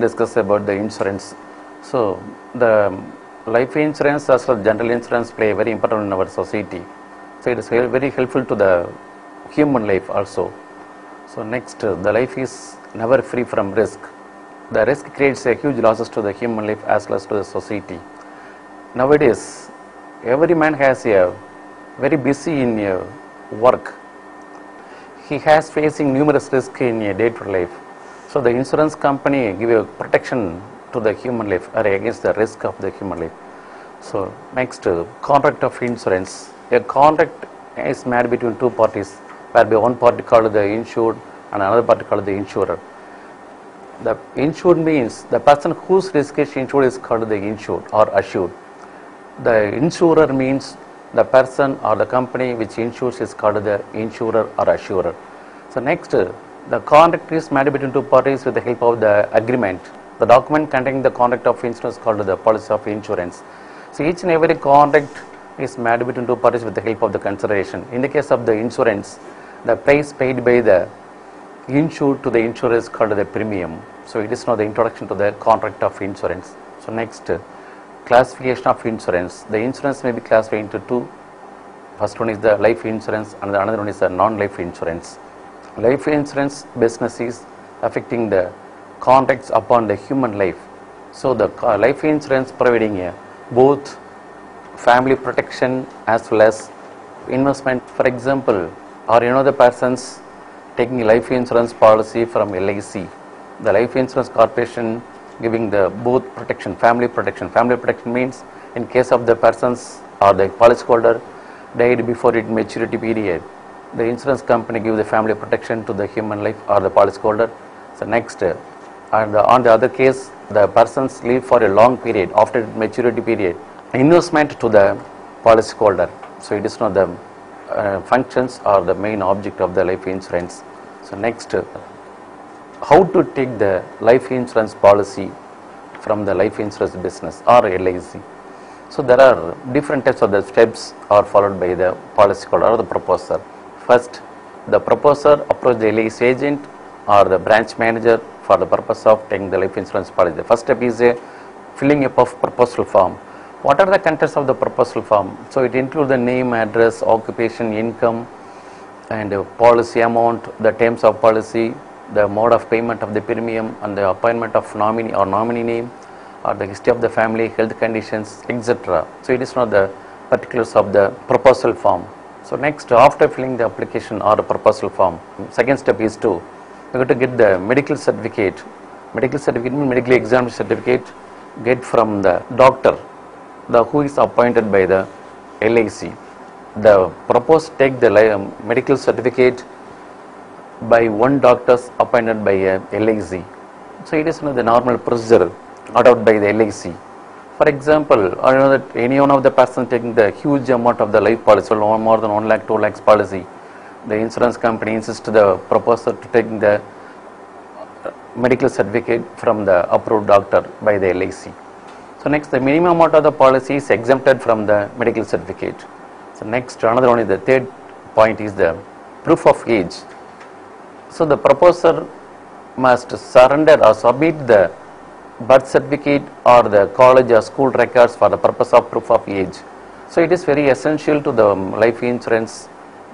discuss about the insurance. So, the life insurance as well as general insurance play a very important role in our society. So, it is very helpful to the human life also. So, next, the life is never free from risk. The risk creates a huge losses to the human life as well as to the society. Nowadays, every man has a very busy in work. He has facing numerous risks in a day-to-day life. So the insurance company give a protection to the human life or against the risk of the human life. So next, contract of insurance. A contract is made between two parties, whereby one party called the insured and another party called the insurer. The insured means the person whose risk is insured is called the insured or assured. The insurer means the person or the company which insures is called the insurer or assurer. So next, the contract is made between two parties with the help of the agreement. The document containing the contract of insurance is called the policy of insurance. So each and every contract is made between two parties with the help of the consideration. In the case of the insurance, the price paid by the insured to the insurer is called the premium. So it is now the introduction to the contract of insurance. So next, classification of insurance. The insurance may be classified into two. First one is the life insurance and the another one is the non-life insurance. Life insurance business is affecting the contracts upon the human life. So the life insurance providing both family protection as well as investment. For example, or the persons taking life insurance policy from LIC. The Life Insurance Corporation giving the both protection, family protection. Family protection means in case of the persons or the policyholder died before its maturity period, the insurance company give the family protection to the human life or the policyholder. So next, and on the other case, the persons live for a long period after maturity period, investment to the policyholder. So it is not the functions or the main object of the life insurance. So next, how to take the life insurance policy from the life insurance business or LIC. So there are different types of the steps are followed by the policyholder or the proposer. First, the proposer approach the LIC agent or the branch manager for the purpose of taking the life insurance policy. The first step is a filling up of proposal form. What are the contents of the proposal form? So it includes the name, address, occupation, income, and policy amount, the terms of policy, the mode of payment of the premium, and the appointment of nominee or nominee name, or the history of the family, health conditions, etc. So it is not the particulars of the proposal form. So next, after filling the application or the proposal form, second step is to you have to get the medical certificate. Medical certificate means medical examination certificate. Get from the doctor, the who is appointed by the LIC. The proposed take the medical certificate by one doctor appointed by a LIC. So it is the normal procedure adopted by the LIC. For example, I know that any one of the person taking the huge amount of the life policy, more than 1 lakh, 2 lakhs policy, the insurance company insists the proposer to take the medical certificate from the approved doctor by the LIC. So next, the minimum amount of the policy is exempted from the medical certificate. So next, another one is the third point is the proof of age. So the proposer must surrender or submit the birth certificate or the college or school records for the purpose of proof of age. So it is very essential to the life insurance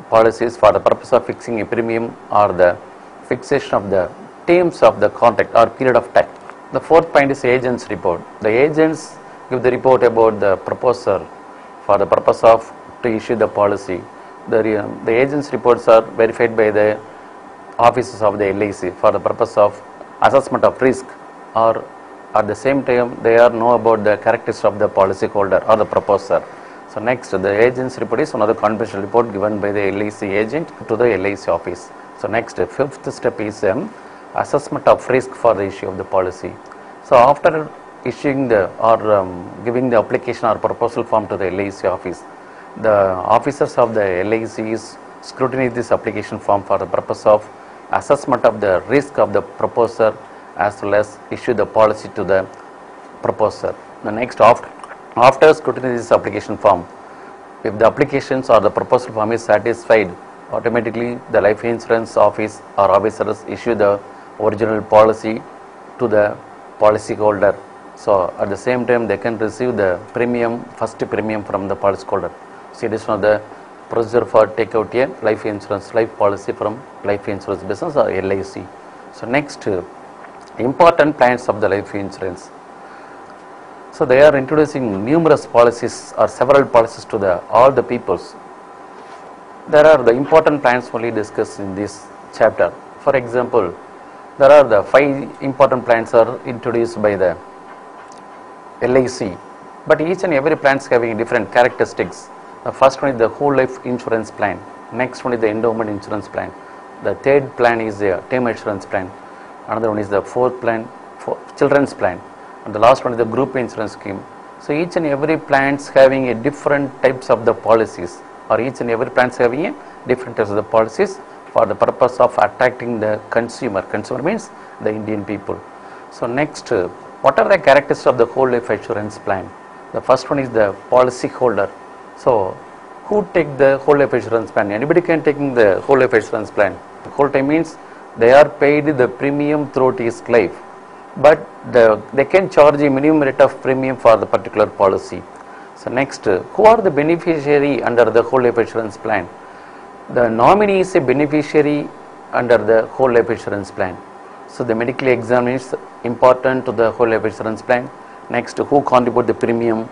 policies for the purpose of fixing a premium or the fixation of the terms of the contract or period of time. The fourth point is agent's report. The agents give the report about the proposer for the purpose of to issue the policy. The agent's reports are verified by the officers of the LIC for the purpose of assessment of risk, or at the same time they are know about the characteristics of the policyholder or the proposer. So next, the agent's report is another confidential report given by the LIC agent to the LIC office. So next, fifth step is assessment of risk for the issue of the policy. So after issuing the or giving the application or proposal form to the LIC office, the officers of the LIC scrutinize this application form for the purpose of assessment of the risk of the proposer as well as issue the policy to the proposer. The next, after scrutiny this application form, if the applications or the proposal form is satisfied, automatically the life insurance office or officers issue the original policy to the policy holder. So at the same time they can receive the premium, first premium from the policy holder. So it is one of the procedure for take out a life insurance, life policy from life insurance business or LIC. So next, important plans of the life insurance. So they are introducing numerous policies or several policies to all the peoples. There are the important plans only discussed in this chapter. For example, there are the 5 important plans are introduced by the LIC, but each and every plan is having different characteristics. The first one is the whole life insurance plan. Next one is the endowment insurance plan. The third plan is the term insurance plan. Another one is the fourth plan, for children's plan. And the last one is the group insurance scheme. So each and every plans having a different types of the policies, or each and every plans having a different types of the policies for the purpose of attracting the consumer. Consumer means the Indian people. So next, what are the characteristics of the whole life insurance plan? The first one is the policy holder. So who take the whole life insurance plan? Anybody can take the whole life insurance plan. The whole time means they are paid the premium throughout his life, but they can charge a minimum rate of premium for the particular policy. So next, who are the beneficiary under the whole life insurance plan? The nominee is a beneficiary under the whole life insurance plan. So the medical exam is important to the whole life insurance plan. Next, who contribute the premium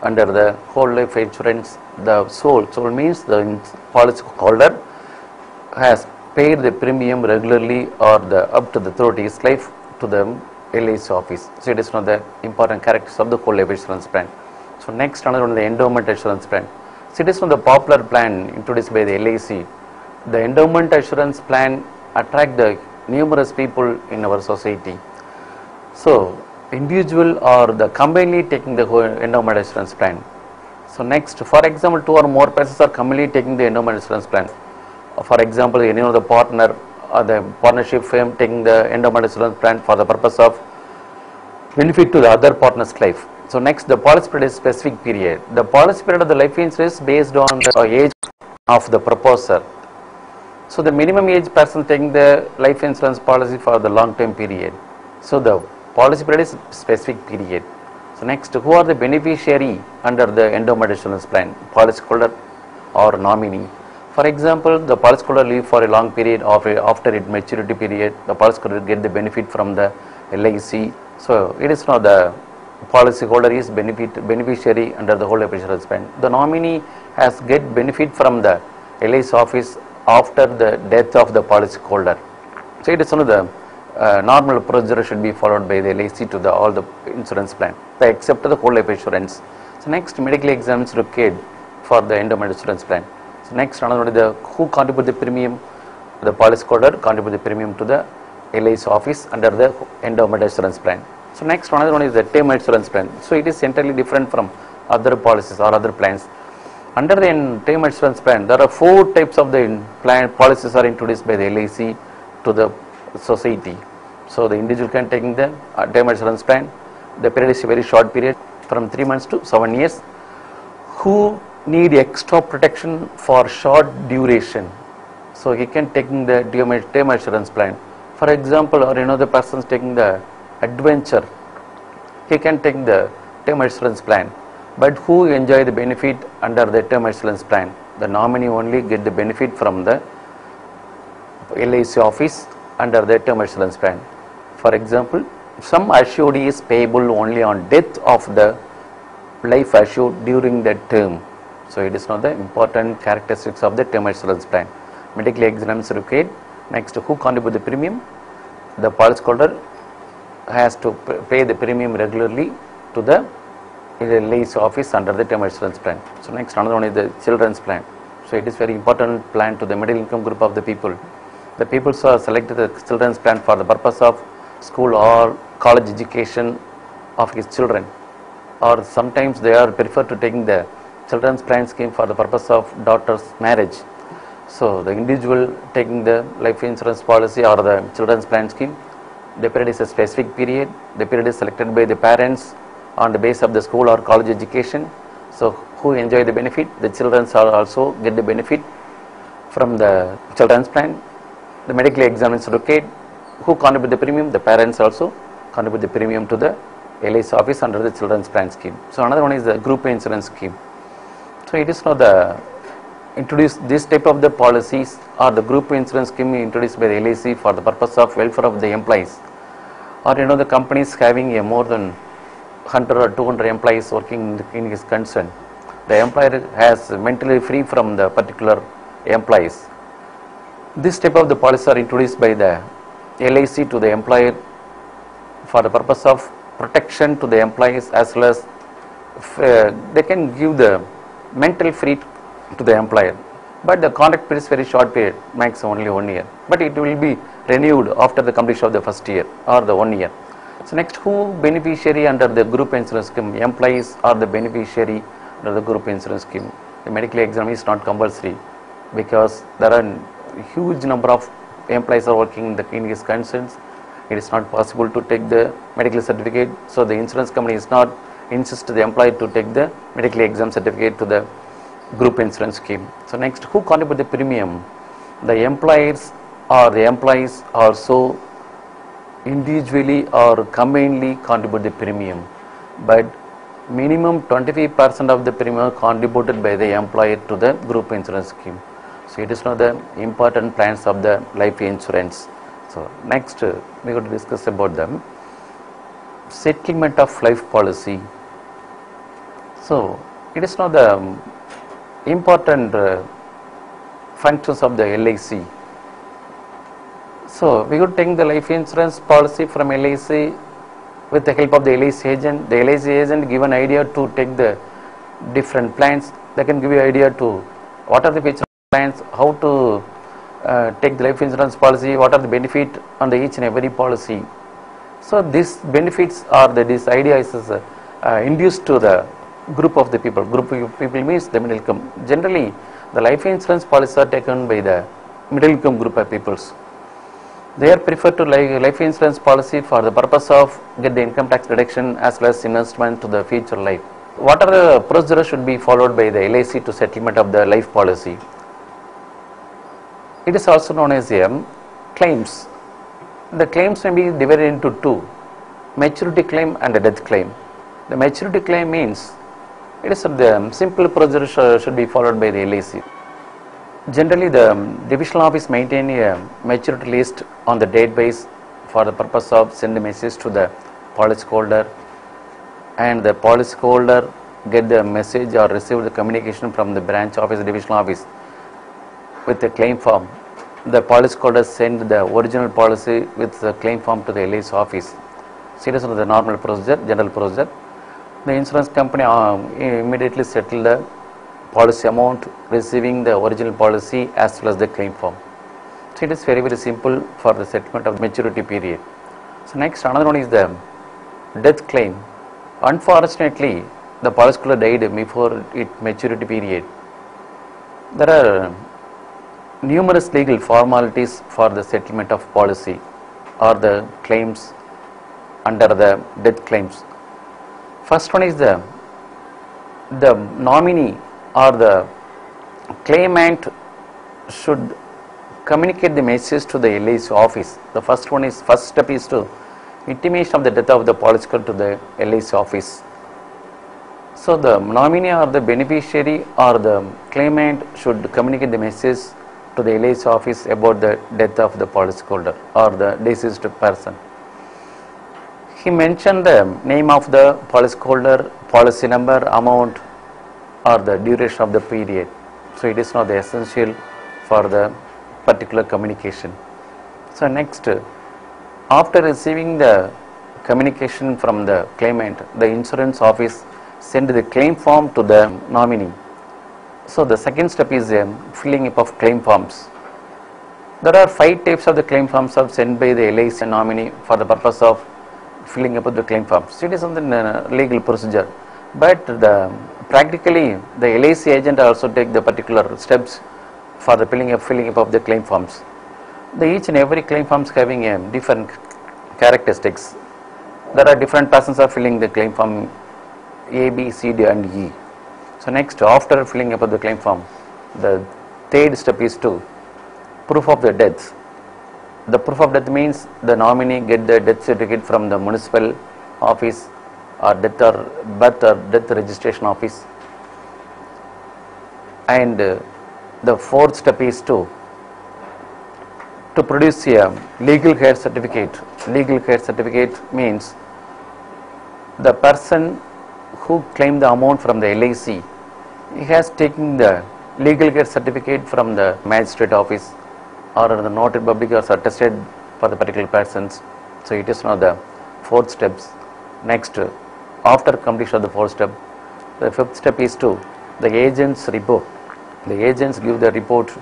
under the whole life insurance? The soul means the policy holder has paid the premium regularly or up to the throughout his life to the LIC office. So it is one of the important characters of the whole life insurance plan. So next, another one, the endowment insurance plan. So it is one of the popular plan introduced by the LIC. The endowment insurance plan attract the numerous people in our society. So individual or the combinedly taking the whole endowment insurance plan. So next, for example, 2 or more persons are commonly taking the endowment insurance plan. For example, any of the partner or the partnership firm taking the endowment insurance plan for the purpose of benefit to the other partner's life. So next, the policy period is specific period. The policy period of the life insurance is based on the age of the proposer. So the minimum age person taking the life insurance policy for the long term period. So the policy period is specific period. So next, who are the beneficiary under the endowment insurance plan? Policy holder or nominee. For example, the policy holder live for a long period after its maturity period, the policy holder get the benefit from the LIC. So it is not the policy holder is beneficiary under the whole life insurance plan. The nominee has get benefit from the LIC office after the death of the policy holder. So it is one of the normal procedure should be followed by the LIC to all the insurance plan, except the whole life insurance. So next, medical exams required for the endowment insurance plan. So next, another one is the who contribute the premium. The policy holder contribute the premium to the LIC office under the endowment insurance plan. So next, another one is the term insurance plan. So it is entirely different from other policies or other plans. Under the term insurance plan, there are 4 types of the policies are introduced by the LIC to the society. So the individual can take the term insurance plan. The period is a very short period, from 3 months to 7 years. Who need extra protection for short duration, so he can take the term insurance plan. For example, or the person is taking the adventure, he can take the term insurance plan. But who enjoy the benefit under the term insurance plan? The nominee only get the benefit from the LIC office under the term insurance plan. For example, some assured is payable only on death of the life assured during that term. So it is not the important characteristics of the term insurance plan. Medical exams required. Next, who contribute the premium? The policy holder has to pay the premium regularly to the LIC office under the term insurance plan. So next, another one is the children's plan. So it is very important plan to the middle income group of the people. The people who are selected the children's plan for the purpose of school or college education of his children, or sometimes they are prefer to taking the children's plan scheme for the purpose of daughter's marriage. So the individual taking the life insurance policy or the children's plan scheme, the period is a specific period. The period is selected by the parents on the basis of the school or college education. So who enjoy the benefit? The children also get the benefit from the children's plan. The medical exam is required. Who contribute the premium? The parents also contribute the premium to the LIC office under the children's plan scheme. So another one is the group insurance scheme. So it is now the introduce this type of the policies or the group insurance scheme introduced by the LIC for the purpose of welfare of the employees, or the companies having a more than 100 or 200 employees working in his concern. The employer has mentally free from the particular employees. This type of the policies are introduced by the LIC to the employer for the purpose of protection to the employees, as well as they can give the mental free to the employer, but the contract period is very short period, max only 1 year, but it will be renewed after the completion of the first year or the 1 year. So next, who beneficiary under the group insurance scheme? Employees are the beneficiary under the group insurance scheme. The medical exam is not compulsory because there are huge number of employees are working in his concerns. It is not possible to take the medical certificate, so the insurance company is not insist the employee to take the medical exam certificate to the group insurance scheme. So next, who contribute the premium? The employers or the employees also individually or combinedly contribute the premium, but minimum 25% of the premium contributed by the employer to the group insurance scheme. So it is now the important plans of the life insurance. So next, we are going to discuss about the settlement of life policy. So it is now the important functions of the LIC. So we could take the life insurance policy from LIC with the help of the LIC agent. The LIC agent give an idea to take the different plans. They can give you idea to what are the feature plans, how to take the life insurance policy, what are the benefit on the each and every policy. So these benefits are this idea is induced to the group of the people. Group of people means the middle income. Generally, the life insurance policies are taken by the middle income group of peoples. They are preferred to life insurance policy for the purpose of get the income tax deduction as well as investment to the future life. What are the procedures should be followed by the LIC to settlement of the life policy? It is also known as claims. The claims may be divided into two: maturity claim and a death claim. The maturity claim means it is the simple procedure should be followed by the LIC. Generally, the divisional office maintain a maturity list on the date base for the purpose of sending message to the policy holder, and the policy holder get the message or receive the communication from the branch office, divisional office with the claim form. The policy holder send the original policy with the claim form to the LIC office. So it is the normal procedure, general procedure. The insurance company immediately settle the policy amount receiving the original policy as well as the claim form. So it is very simple for the settlement of the maturity period. So next, another one is the death claim. Unfortunately, the policyholder died before its maturity period. There are numerous legal formalities for the settlement of policy or the claims under the death claims. First one is the nominee or the claimant should communicate the message to the LIC office. The first step is to intimation of the death of the policyholder to the LIC office. So the nominee or the beneficiary or the claimant should communicate the message to the LIC office about the death of the policyholder or the deceased person. He mentioned the name of the policyholder, policy number, amount, or the duration of the period. So it is not the essential for the particular communication. So next, after receiving the communication from the claimant, the insurance office send the claim form to the nominee. So the second step is filling up of claim forms. There are 5 types of the claim forms are sent by the LIC nominee for the purpose of filling up of the claim forms. So it is on the legal procedure, but practically the LIC agent also take the particular steps for the filling up of the claim forms. Each and every claim forms having different characteristics. There are different persons are filling the claim form A, B, C, D and E. So next, after filling up of the claim form, the third step is to proof of the death. The proof of death means the nominee get the death certificate from the municipal office or death or birth or death registration office. And the fourth step is to produce a legal care certificate. Legal care certificate means the person who claimed the amount from the LIC, he has taken the legal care certificate from the magistrate office or the notary public or attested for the particular persons. So it is now the fourth steps. Next, after completion of the fourth step, the fifth step is to the agent's report. The agents give the report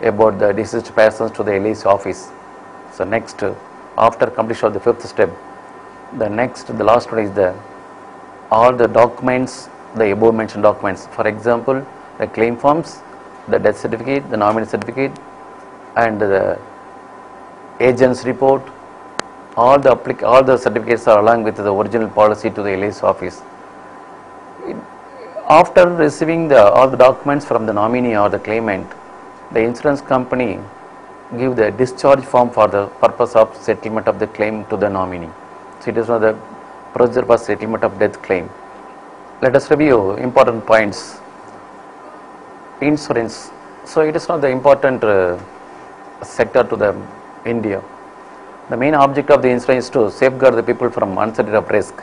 about the deceased persons to the LIC office. So next, after completion of the fifth step, the last one is the all the documents, the above mentioned documents. For example, the claim forms, the death certificate, the nominee certificate, and the agent's report. All the certificates are along with the original policy to the LIC office. After receiving all the documents from the nominee or the claimant, the insurance company give the discharge form for the purpose of settlement of the claim to the nominee. So it is now the procedure for settlement of death claim. Let us review important points. Insurance. So it is not the important sector to the India. The main object of the insurance is to safeguard the people from uncertainty of risk.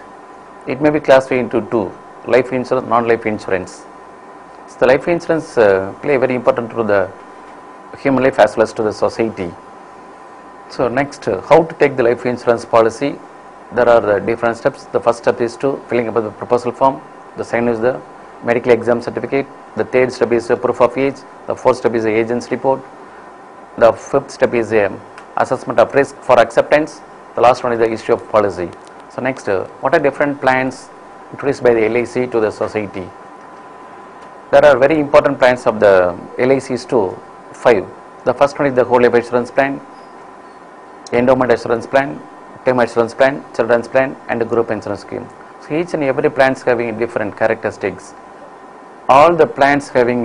It may be classified into two: life insurance, non-life insurance. So the life insurance play a very important role to the human life as well as to the society. So next, how to take the life insurance policy? There are different steps. The first step is to filling up the proposal form. The second is the medical exam certificate. The third step is proof of age. The fourth step is the agent's report. The fifth step is assessment of risk for acceptance. The last one is the issue of policy. So next, what are different plans introduced by the LIC to the society? There are very important plans of the LICs to 5. The first one is the whole life insurance plan, endowment assurance plan, term assurance plan, children's plan, and the group insurance scheme. So each and every plans having different characteristics. All the plans having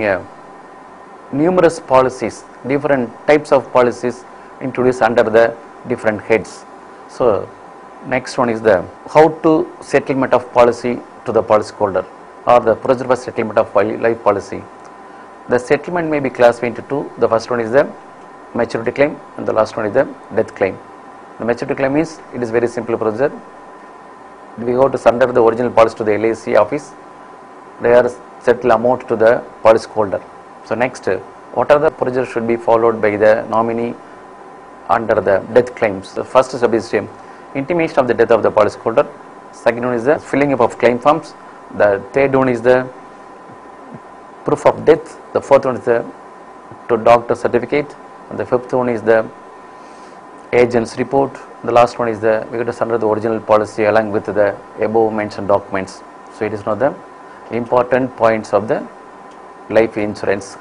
numerous policies, different types of policies introduced under the different heads. So next one is the how to settlement of policy to the policyholder, or the procedure for settlement of life policy. The settlement may be classified into two. The first one is the maturity claim, and the last one is the death claim. The maturity claim is, it is very simple procedure. We go to surrender the original policy to the LIC office. They are settle amount to the policyholder. So next, what are the procedures should be followed by the nominee under the death claims? The first step is intimation of the death of the policyholder. Second one is the filling up of claim forms. The third one is the proof of death. The fourth one is the doctor certificate, and the fifth one is the agent's report. The last one is the we got to surrender the original policy along with the above mentioned documents. So it is now the important points of the life insurance